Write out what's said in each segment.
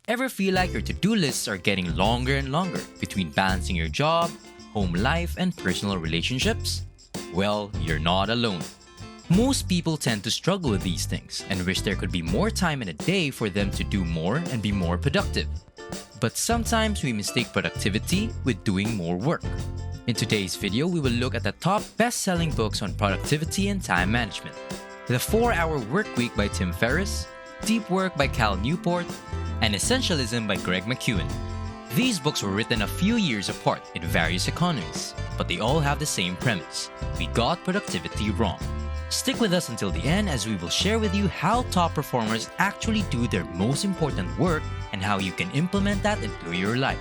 Ever feel like your to-do lists are getting longer and longer between balancing your job, home life, and personal relationships? Well, you're not alone. Most people tend to struggle with these things and wish there could be more time in a day for them to do more and be more productive. But sometimes we mistake productivity with doing more work. In today's video, we will look at the top best-selling books on productivity and time management. The 4-Hour Workweek by Tim Ferriss, Deep Work by Cal Newport, and Essentialism by Greg McKeown. These books were written a few years apart in various economies, but they all have the same premise: we got productivity wrong. Stick with us until the end as we will share with you how top performers actually do their most important work and how you can implement that into your life.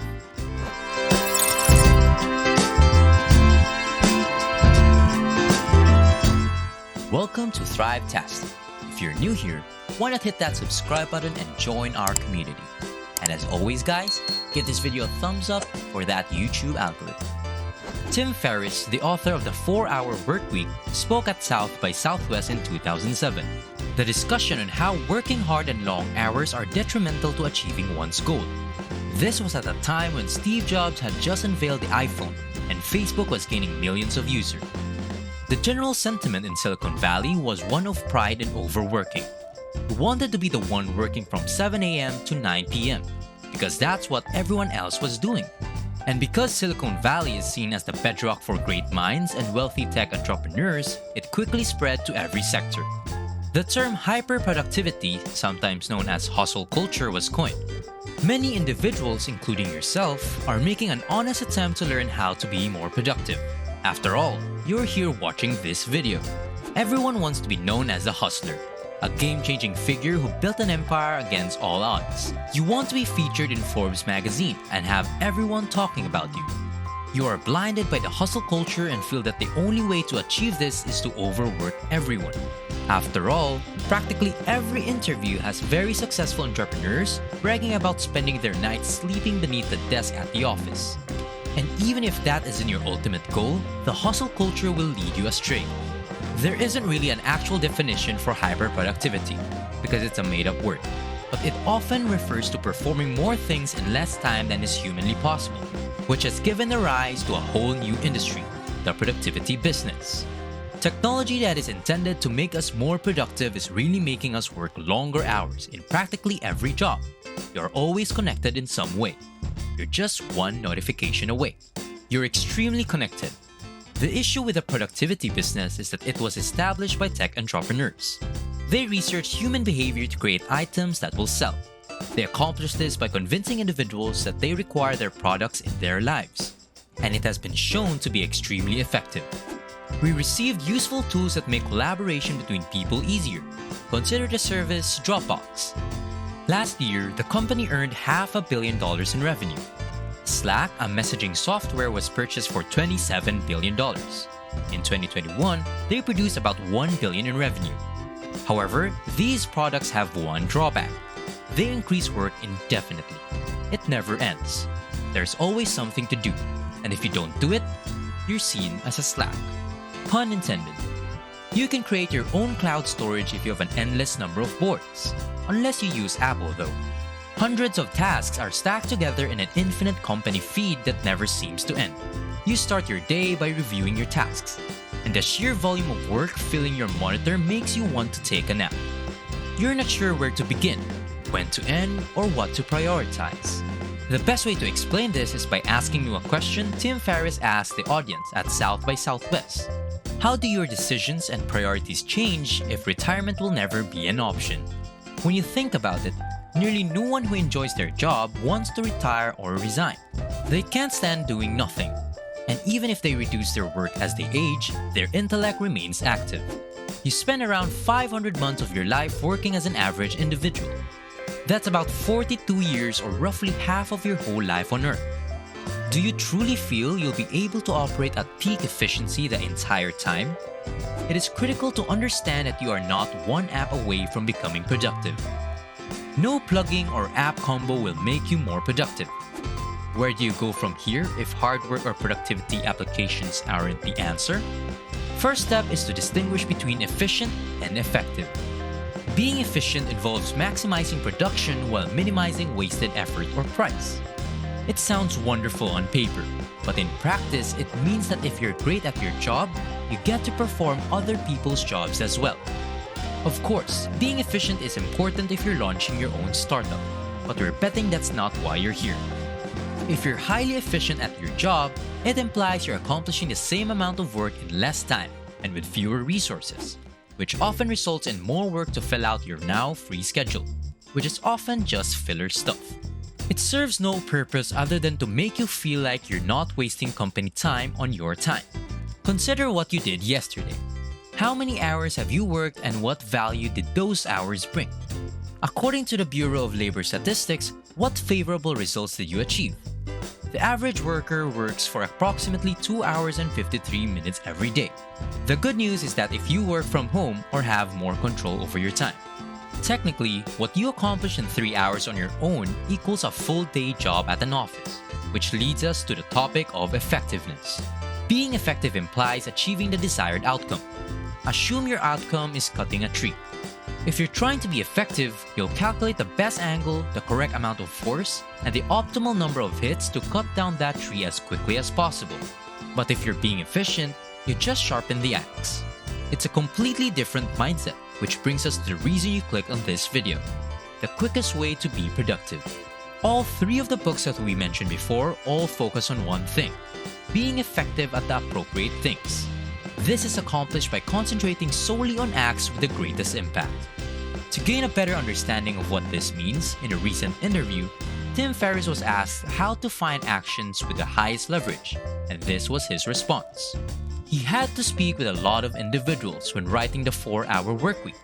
Welcome to Thrivetastic. If you're new here, why not hit that subscribe button and join our community? And as always guys, give this video a thumbs up for that YouTube algorithm. Tim Ferriss, the author of the 4-Hour Workweek, spoke at South by Southwest in 2007. The discussion on how working hard and long hours are detrimental to achieving one's goal. This was at a time when Steve Jobs had just unveiled the iPhone and Facebook was gaining millions of users. The general sentiment in Silicon Valley was one of pride and overworking. You wanted to be the one working from 7 a.m. to 9 p.m. because that's what everyone else was doing. And because Silicon Valley is seen as the bedrock for great minds and wealthy tech entrepreneurs, it quickly spread to every sector. The term hyperproductivity, sometimes known as hustle culture, was coined. Many individuals, including yourself, are making an honest attempt to learn how to be more productive. After all, you're here watching this video. Everyone wants to be known as a hustler, a game-changing figure who built an empire against all odds. You want to be featured in Forbes magazine and have everyone talking about you. You are blinded by the hustle culture and feel that the only way to achieve this is to overwork everyone. After all, practically every interview has very successful entrepreneurs bragging about spending their nights sleeping beneath the desk at the office. And even if that isn't your ultimate goal, the hustle culture will lead you astray. There isn't really an actual definition for hyperproductivity because it's a made-up word, but it often refers to performing more things in less time than is humanly possible, which has given a rise to a whole new industry, the productivity business. Technology that is intended to make us more productive is really making us work longer hours in practically every job. You're always connected in some way. You're just one notification away. You're extremely connected. The issue with the productivity business is that it was established by tech entrepreneurs. They researched human behavior to create items that will sell. They accomplish this by convincing individuals that they require their products in their lives. And it has been shown to be extremely effective. We received useful tools that make collaboration between people easier. Consider the service Dropbox. Last year, the company earned $500 million in revenue. Slack, a messaging software, was purchased for $27 billion. In 2021, they produced about $1 billion in revenue. However, these products have one drawback. They increase work indefinitely. It never ends. There's always something to do, and if you don't do it, you're seen as a slack. Pun intended. You can create your own cloud storage if you have an endless number of boards. Unless you use Apple though. Hundreds of tasks are stacked together in an infinite company feed that never seems to end. You start your day by reviewing your tasks, and the sheer volume of work filling your monitor makes you want to take a nap. You're not sure where to begin, when to end, or what to prioritize. The best way to explain this is by asking you a question Tim Ferriss asked the audience at South by Southwest. How do your decisions and priorities change if retirement will never be an option? When you think about it, nearly no one who enjoys their job wants to retire or resign. They can't stand doing nothing. And even if they reduce their work as they age, their intellect remains active. You spend around 500 months of your life working as an average individual. That's about 42 years or roughly half of your whole life on Earth. Do you truly feel you'll be able to operate at peak efficiency the entire time? It is critical to understand that you are not one app away from becoming productive. No plugging or app combo will make you more productive. Where do you go from here if hard work or productivity applications aren't the answer? First step is to distinguish between efficient and effective. Being efficient involves maximizing production while minimizing wasted effort or price. It sounds wonderful on paper, but in practice, it means that if you're great at your job, you get to perform other people's jobs as well. Of course, being efficient is important if you're launching your own startup, but we're betting that's not why you're here. If you're highly efficient at your job, it implies you're accomplishing the same amount of work in less time and with fewer resources, which often results in more work to fill out your now free schedule, which is often just filler stuff. It serves no purpose other than to make you feel like you're not wasting company time on your time. Consider what you did yesterday. How many hours have you worked and what value did those hours bring? According to the Bureau of Labor Statistics, what favorable results did you achieve? The average worker works for approximately 2 hours and 53 minutes every day. The good news is that if you work from home or have more control over your time, technically, what you accomplish in 3 hours on your own equals a full-day job at an office, which leads us to the topic of effectiveness. Being effective implies achieving the desired outcome. Assume your outcome is cutting a tree. If you're trying to be effective, you'll calculate the best angle, the correct amount of force, and the optimal number of hits to cut down that tree as quickly as possible. But if you're being efficient, you just sharpen the axe. It's a completely different mindset, which brings us to the reason you click on this video: the quickest way to be productive. All 3 of the books that we mentioned before all focus on one thing: being effective at the appropriate things. This is accomplished by concentrating solely on acts with the greatest impact. To gain a better understanding of what this means, in a recent interview, Tim Ferriss was asked how to find actions with the highest leverage, and this was his response. He had to speak with a lot of individuals when writing the 4-hour workweek.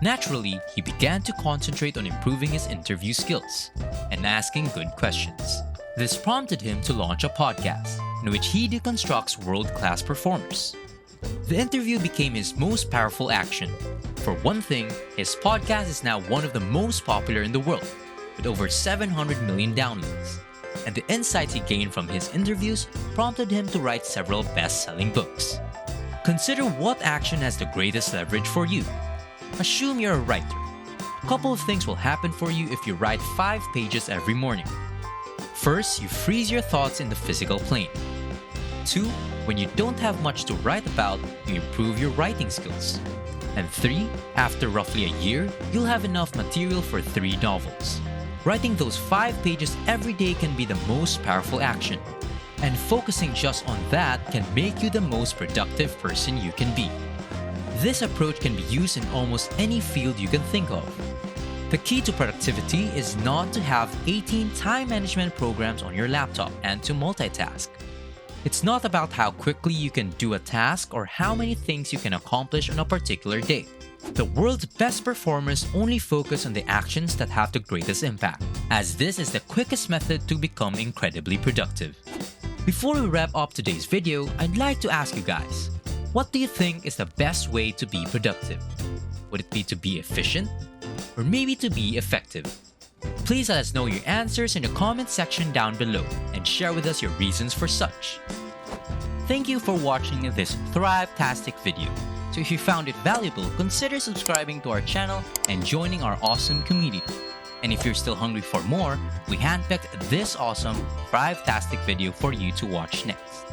Naturally, he began to concentrate on improving his interview skills and asking good questions. This prompted him to launch a podcast in which he deconstructs world-class performers. The interview became his most powerful action. For one thing, his podcast is now one of the most popular in the world, with over 700 million downloads. And the insights he gained from his interviews prompted him to write several best-selling books. Consider what action has the greatest leverage for you. Assume you're a writer. A couple of things will happen for you if you write 5 pages every morning. First, you freeze your thoughts in the physical plane. 2, when you don't have much to write about, you improve your writing skills. And 3, after roughly a year, you'll have enough material for 3 novels. Writing those 5 pages every day can be the most powerful action. And focusing just on that can make you the most productive person you can be. This approach can be used in almost any field you can think of. The key to productivity is not to have 18 time management programs on your laptop and to multitask. It's not about how quickly you can do a task or how many things you can accomplish on a particular day. The world's best performers only focus on the actions that have the greatest impact, as this is the quickest method to become incredibly productive. Before we wrap up today's video, I'd like to ask you guys, what do you think is the best way to be productive? Would it be to be efficient? Or maybe to be effective? Please let us know your answers in the comment section down below and share with us your reasons for such. Thank you for watching this Thrivetastic video. So if you found it valuable, consider subscribing to our channel and joining our awesome community. And if you're still hungry for more, we handpicked this awesome Thrivetastic video for you to watch next.